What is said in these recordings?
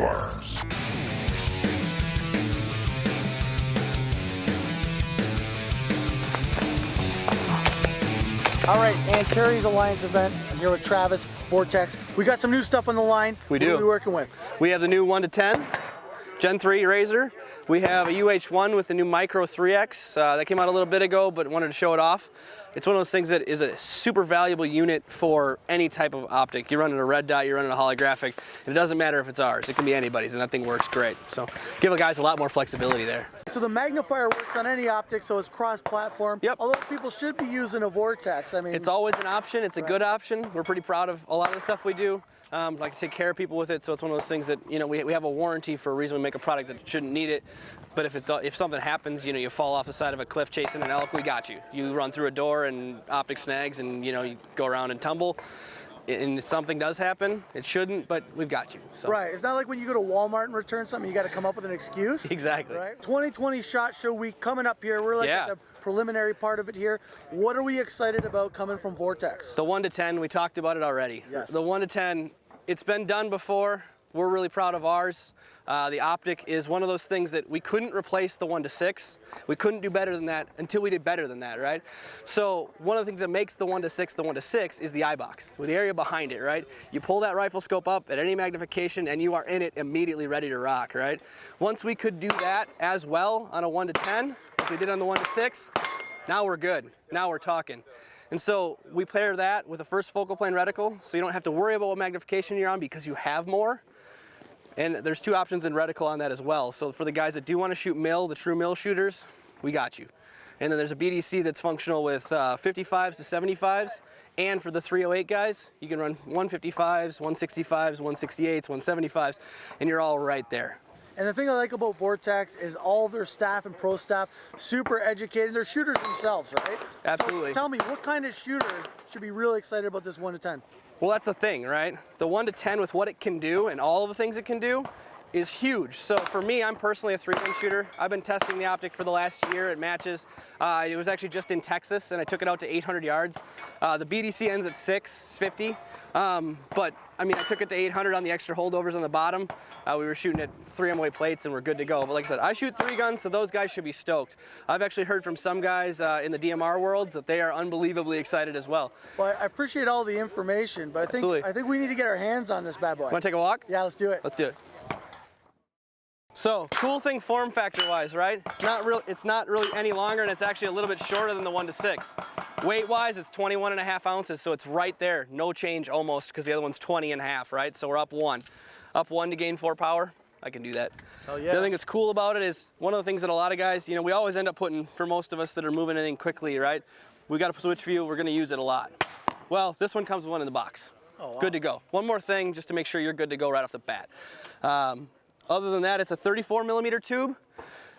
Alliance. All right, Anteris Alliance event. I'm here with Travis, Vortex. We got some new stuff on the line. We do. What are we working with? We have the new 1-10 Gen 3 Razor. We have a UH1 with the new Micro 3X. That came out a little bit ago, but wanted to show it off. It's one of those things that is a super valuable unit for any type of optic. You're running a red dot, you're running a holographic, and it doesn't matter if it's ours. It can be anybody's, and that thing works great. So give the guys a lot more flexibility there. So the magnifier works on any optic, so it's cross-platform. Yep. Although people should be using a Vortex. I mean, It's always an option. It's a good option. We're pretty proud of a lot of the stuff we do. Like to take care of people with it, so it's one of those things that, you know, we have a warranty for a reason. We make a product that shouldn't need it, but if something happens, you know, you fall off the side of a cliff chasing an elk, we got you. You run through a door and optic snags, and you know, you go around and tumble. And if something does happen, it shouldn't, but we've got you. So. right. It's not like when you go to Walmart and return something, you got to come up with an excuse. Exactly. Right. 2020 SHOT Show Week coming up here. We're like Yeah. at the preliminary part of it here. What are we excited about coming from Vortex? The 1-10, we talked about it already. Yes. The 1-10, it's been done before. We're really proud of ours. The Optic is one of those things that we couldn't replace the 1-6. We couldn't do better than that until we did better than that, right? So one of the things that makes the 1-6 the 1-6 is the eye box, with the area behind it, right? You pull that rifle scope up at any magnification and you are in it immediately ready to rock, right? Once we could do that as well on a 1-10, as we did on the 1-6, now we're good. Now we're talking. And so we pair that with a first focal plane reticle, so you don't have to worry about what magnification you're on because you have more. And there's two options in reticle on that as well. So for the guys that do want to shoot mill, the true mill shooters, we got you. And then there's a BDC that's functional with 55s to 75s. And for the 308 guys, you can run 155s, 165s, 168s, 175s, and you're all right there. And the thing I like about Vortex is all their staff and pro staff, super educated. They're shooters themselves, right? Absolutely. So tell me, what kind of shooter should be really excited about this 1-10? Well, that's the thing, right? The 1-10 with what it can do and all of the things it can do is huge. So for me, I'm personally a 3-gun shooter. I've been testing the Optic for the last year at matches. It was actually just in Texas, and I took it out to 800 yards. The BDC ends at 650, but I mean, I took it to 800 on the extra holdovers on the bottom. We were shooting at 3MOA plates and we're good to go. But like I said, I shoot 3 guns, so those guys should be stoked. I've actually heard from some guys in the DMR worlds that they are unbelievably excited as well. Well, I appreciate all the information, but I think we need to get our hands on this bad boy. Want to take a walk? Yeah, let's do it. Let's do it. So, cool thing form factor wise, right? It's not really any longer, and it's actually a little bit shorter than the 1-6. Weight wise, it's 21.5 ounces, so it's right there. No change almost, because the other one's 20.5, right? So we're up 1. Up 1 to gain 4 power. I can do that. Oh, yeah. The other thing that's cool about it is one of the things that a lot of guys, you know, we always end up putting, for most of us that are moving anything quickly, right? We got a switch view, we're gonna use it a lot. Well, this one comes with one in the box. Oh, wow. Good to go. One more thing, just to make sure you're good to go right off the bat. Other than that, it's a 34mm tube.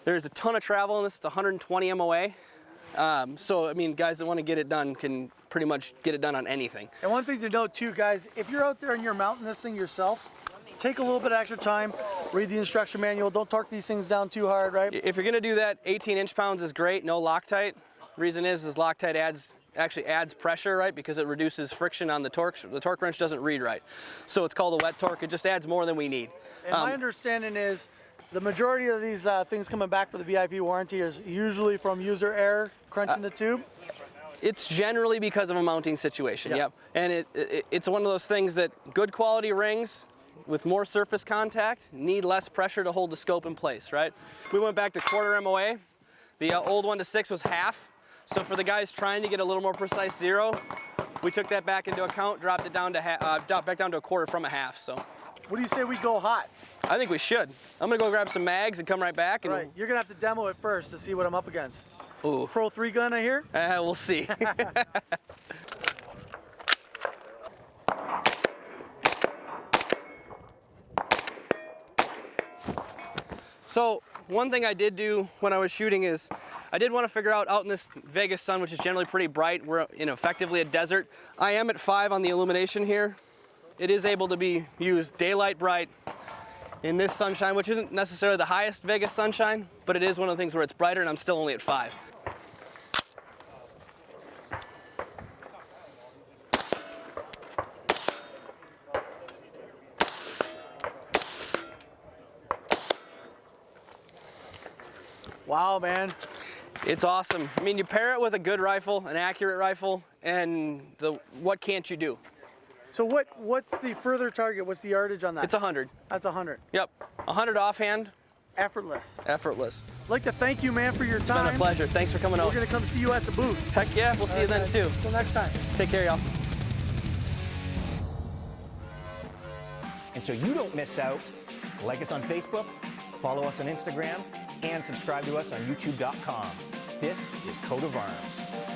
There's a ton of travel in this. It's 120 MOA. So, I mean, guys that want to get it done can pretty much get it done on anything. And one thing to note too, guys, if you're out there and you're mounting this thing yourself, take a little bit of extra time, read the instruction manual, don't torque these things down too hard, right? If you're gonna do that, 18 inch-pounds is great, no Loctite. Reason is Loctite actually adds pressure, right? Because it reduces friction on the torque. The torque wrench doesn't read right. So it's called a wet torque. It just adds more than we need. And my understanding is the majority of these things coming back for the VIP warranty is usually from user error, crunching the tube. It's generally because of a mounting situation, yep. And it's one of those things that good quality rings with more surface contact need less pressure to hold the scope in place, right? We went back to 1/4 MOA. The old 1-6 was half. So for the guys trying to get a little more precise 0, we took that back into account, dropped it down to back down to 1/4 from a half. So, what do you say we go hot? I think we should. I'm gonna go grab some mags and come right back. And right, you're gonna have to demo it first to see what I'm up against. Ooh. Pro 3 gun, I hear. We'll see. So one thing I did do when I was shooting is I did want to figure out in this Vegas sun, which is generally pretty bright, we're effectively a desert. I am at 5 on the illumination here. It is able to be used daylight bright in this sunshine, which isn't necessarily the highest Vegas sunshine, but it is one of the things where it's brighter and I'm still only at 5. Wow, man. It's awesome. I mean, you pair it with a good rifle, an accurate rifle, and what can't you do? So what's the further target? What's the yardage on that? It's 100. That's 100. Yep, 100 offhand. Effortless. Effortless. I'd like to thank you, man, for your time. It's been a pleasure. Thanks for coming We're out. gonna come see you at the booth. Heck yeah, we'll see you then guys. too. Till next time. Take care, y'all. And so you don't miss out, like us on Facebook, follow us on Instagram, and subscribe to us on youtube.com. This is Coat of Arms.